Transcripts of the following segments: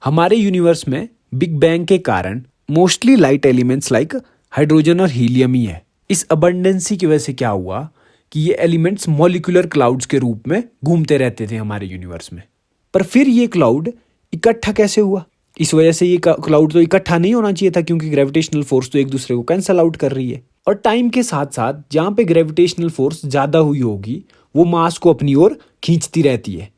हमारे यूनिवर्स में big bang के कारण mostly light elements like hydrogen और हीलियम ही है। इस अबंडेंसी की वजह से क्या हुआ कि ये एलिमेंट्स मॉलिक्यूलर क्लाउड्स के रूप में घूमते रहते थे हमारे यूनिवर्स में। पर फिर ये क्लाउड इकट्ठा कैसे हुआ? इस वजह से ये क्लाउड तो इकट्ठा नहीं होना चाहिए था, क्योंकि ग्रेविटेशनल फोर्स तो एक दूसरे को कैंसल आउट कर रही है। और टाइम के साथ साथ जहाँ पे ग्रेविटेशनल फोर्स ज़्यादा हुई होगी वो मास को अपनी ओर खींचती रहती है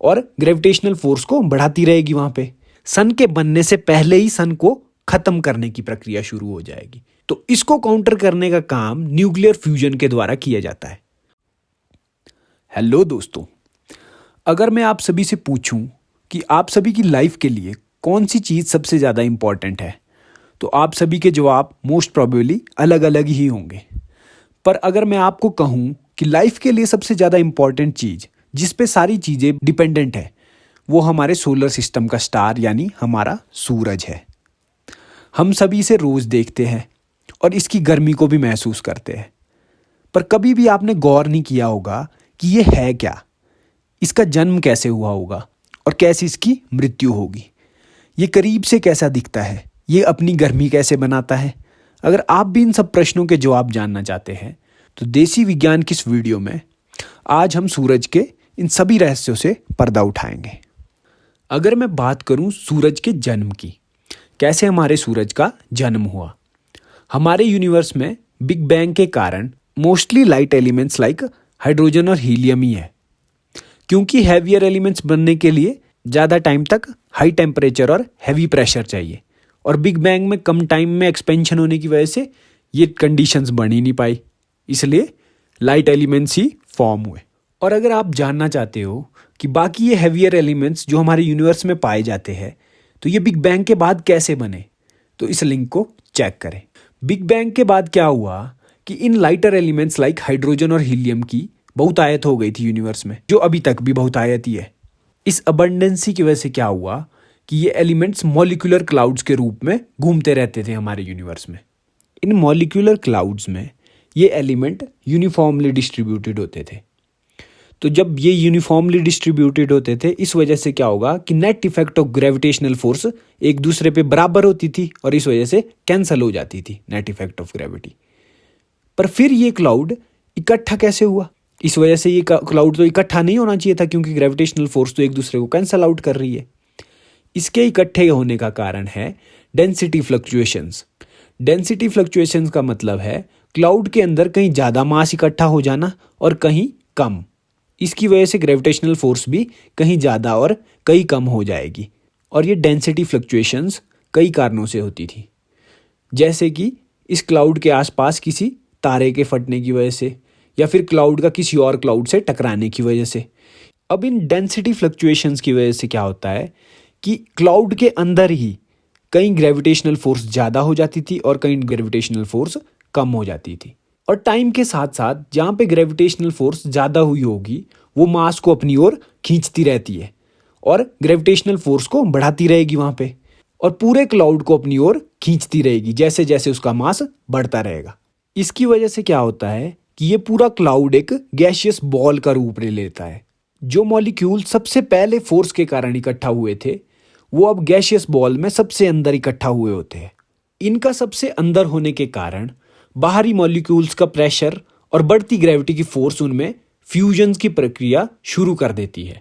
और ग्रेविटेशनल फोर्स को बढ़ाती रहेगी। वहाँ पे सन के बनने से पहले ही सन को खत्म करने की प्रक्रिया शुरू हो जाएगी। तो इसको काउंटर करने का काम न्यूक्लियर फ्यूजन के द्वारा किया जाता है। हेलो दोस्तों, अगर मैं आप सभी से पूछूं कि आप सभी की लाइफ के लिए कौन सी चीज़ सबसे ज़्यादा इम्पॉर्टेंट है, तो आप सभी के जवाब मोस्ट प्रोबेबली अलग अलग ही होंगे। पर अगर मैं आपको कहूं कि लाइफ के लिए सबसे ज़्यादा इम्पॉर्टेंट चीज़ जिस पे सारी चीज़ें डिपेंडेंट है, वो हमारे सोलर सिस्टम का स्टार यानी हमारा सूरज है। हम सभी इसे रोज़ देखते हैं और इसकी गर्मी को भी महसूस करते हैं। पर कभी भी आपने गौर नहीं किया होगा कि ये है क्या, इसका जन्म कैसे हुआ होगा और कैसे इसकी मृत्यु होगी, ये करीब से कैसा दिखता है, ये अपनी गर्मी कैसे बनाता है। अगर आप भी इन सब प्रश्नों के जवाब जानना चाहते हैं तो देसी विज्ञान की इस वीडियो में आज हम सूरज के इन सभी रहस्यों से पर्दा उठाएंगे। अगर मैं बात करूं सूरज के जन्म की, कैसे हमारे सूरज का जन्म हुआ। हमारे यूनिवर्स में बिग बैंग के कारण mostly light elements like hydrogen और हीलियम ही है, क्योंकि हैवियर एलिमेंट्स बनने के लिए ज़्यादा टाइम तक हाई टेम्परेचर और हैवी प्रेशर चाहिए, और बिग बैंग में कम टाइम में एक्सपेंशन होने की वजह से ये कंडीशंस बन ही नहीं पाई, इसलिए लाइट एलिमेंट्स ही फॉर्म हुए। और अगर आप जानना चाहते हो कि बाकी ये हैवियर एलिमेंट्स जो हमारे यूनिवर्स में पाए जाते हैं तो ये बिग बैंग के बाद कैसे बने, तो इस लिंक को चेक करें। बिग बैंग के बाद क्या हुआ कि in lighter elements like hydrogen और हीलियम की बहुतायत हो गई थी यूनिवर्स में, जो अभी तक भी बहुतायत ही है। इस अबंडेंसी की वजह से क्या हुआ कि ये एलिमेंट्स मॉलिक्यूलर क्लाउड्स के रूप में घूमते रहते थे हमारे यूनिवर्स में। इन मॉलिक्यूलर क्लाउड्स में ये एलिमेंट यूनिफॉर्मली डिस्ट्रीब्यूटेड होते थे। तो जब ये यूनिफॉर्मली डिस्ट्रीब्यूटेड होते थे, इस वजह से क्या होगा कि net effect of gravitational force एक दूसरे पे बराबर होती थी और इस वजह से कैंसल हो जाती थी नेट इफेक्ट ऑफ ग्रेविटी। पर फिर ये क्लाउड इकट्ठा कैसे हुआ? इस वजह से ये क्लाउड तो इकट्ठा नहीं होना चाहिए था, क्योंकि ग्रेविटेशनल फोर्स तो एक दूसरे को कैंसल आउट कर रही है। इसके इकट्ठे होने का कारण है डेंसिटी फ्लक्चुएशंस। डेंसिटी फ्लक्चुएशंस का मतलब है क्लाउड के अंदर कहीं ज़्यादा मास इकट्ठा हो जाना और कहीं कम। इसकी वजह से ग्रेविटेशनल फोर्स भी कहीं ज़्यादा और कहीं कम हो जाएगी। और ये डेंसिटी फ्लक्चुएशंस कई कारणों से होती थी, जैसे कि इस क्लाउड के आसपास किसी तारे के फटने की वजह से, या फिर क्लाउड का किसी और क्लाउड से टकराने की वजह से। अब इन डेंसिटी फ्लक्चुएशंस की वजह से क्या होता है कि क्लाउड के अंदर ही कहीं ग्रेविटेशनल फोर्स ज़्यादा हो जाती थी और कहीं ग्रेविटेशनल फोर्स कम हो जाती थी। और टाइम के साथ साथ जहाँ पे ग्रेविटेशनल फोर्स ज़्यादा हुई होगी वो मास को अपनी ओर खींचती रहती है और ग्रेविटेशनल फोर्स को बढ़ाती रहेगी वहाँ पे, और पूरे क्लाउड को अपनी ओर खींचती रहेगी जैसे जैसे उसका मास बढ़ता रहेगा। इसकी वजह से क्या होता है कि ये पूरा क्लाउड एक गैसियस बॉल का रूप ले लेता है। जो मॉलिक्यूल सबसे पहले फोर्स के कारण इकट्ठा हुए थे वो अब गैसियस बॉल में सबसे अंदर इकट्ठा हुए होते हैं। इनका सबसे अंदर होने के कारण बाहरी मॉलिक्यूल्स का प्रेशर और बढ़ती ग्रेविटी की फोर्स उनमें फ्यूजन की प्रक्रिया शुरू कर देती है।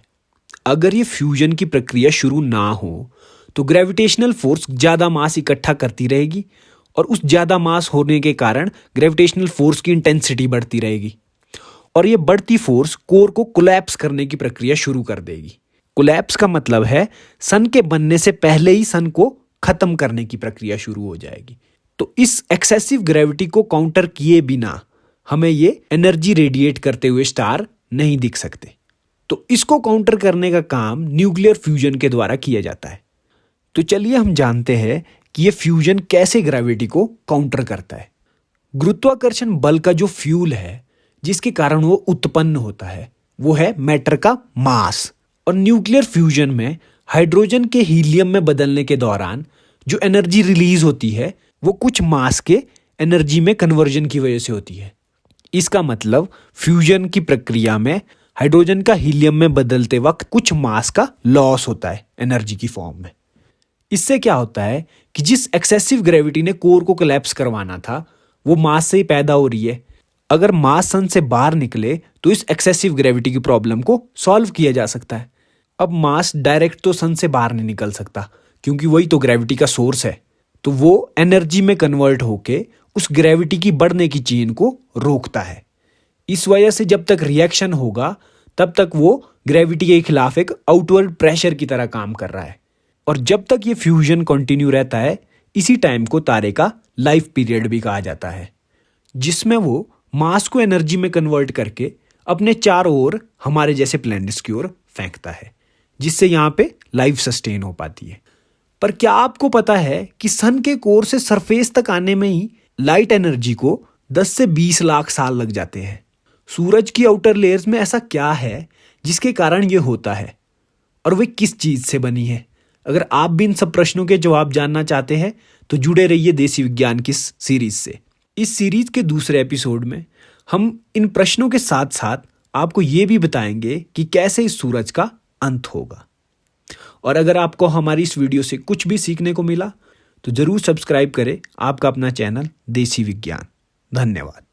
अगर ये फ्यूजन की प्रक्रिया शुरू ना हो तो ग्रेविटेशनल फोर्स ज़्यादा मास इकट्ठा करती रहेगी, और उस ज़्यादा मास होने के कारण ग्रेविटेशनल फोर्स की इंटेंसिटी बढ़ती रहेगी, और ये बढ़ती फोर्स कोर को कोलैप्स करने की प्रक्रिया शुरू कर देगी। कोलैप्स का मतलब है सन के बनने से पहले ही सन को खत्म करने की प्रक्रिया शुरू हो जाएगी। तो इस एक्सेसिव ग्रेविटी को काउंटर किए बिना हमें ये एनर्जी रेडिएट करते हुए स्टार नहीं दिख सकते। तो इसको काउंटर करने का काम न्यूक्लियर फ्यूजन के द्वारा किया जाता है। तो चलिए हम जानते हैं कि ये फ्यूजन कैसे ग्रेविटी को काउंटर करता है। गुरुत्वाकर्षण बल का जो फ्यूल है जिसके कारण वो उत्पन्न होता है वो है मैटर का मास, और न्यूक्लियर फ्यूजन में हाइड्रोजन के हीलियम में बदलने के दौरान जो एनर्जी रिलीज होती है वो कुछ मास के एनर्जी में कन्वर्जन की वजह से होती है। इसका मतलब फ्यूजन की प्रक्रिया में हाइड्रोजन का हीलियम में बदलते वक्त कुछ मास का लॉस होता है एनर्जी की फॉर्म में। इससे क्या होता है कि जिस एक्सेसिव ग्रेविटी ने कोर को कोलैप्स करवाना था वो मास से ही पैदा हो रही है। अगर मास सन से बाहर निकले तो इस एक्सेसिव ग्रेविटी की प्रॉब्लम को सॉल्व किया जा सकता है। अब मास डायरेक्ट तो सन से बाहर नहीं निकल सकता क्योंकि वही तो ग्रेविटी का सोर्स है, तो वो एनर्जी में कन्वर्ट होके उस ग्रेविटी की बढ़ने की चेन को रोकता है। इस वजह से जब तक रिएक्शन होगा तब तक वो ग्रेविटी के खिलाफ एक आउटवर्ड प्रेशर की तरह काम कर रहा है। और जब तक ये फ्यूजन कंटिन्यू रहता है, इसी टाइम को तारे का लाइफ पीरियड भी कहा जाता है, जिसमें वो मास को एनर्जी में कन्वर्ट करके अपने चारों ओर हमारे जैसे प्लैनेट्स की ओर फेंकता है, जिससे यहाँ पे लाइफ सस्टेन हो पाती है। पर क्या आपको पता है कि सन के कोर से सरफेस तक आने में ही लाइट एनर्जी को 10 से 20 लाख साल लग जाते हैं। सूरज की आउटर लेयर्स में ऐसा क्या है जिसके कारण ये होता है और वे किस चीज से बनी है? अगर आप भी इन सब प्रश्नों के जवाब जानना चाहते हैं तो जुड़े रहिए देसी विज्ञान की सीरीज से। इस सीरीज के दूसरे एपिसोड में हम इन प्रश्नों के साथ साथ आपको ये भी बताएंगे कि कैसे इस सूरज का अंत होगा। और अगर आपको हमारी इस वीडियो से कुछ भी सीखने को मिला तो जरूर सब्सक्राइब करें आपका अपना चैनल देसी विज्ञान। धन्यवाद।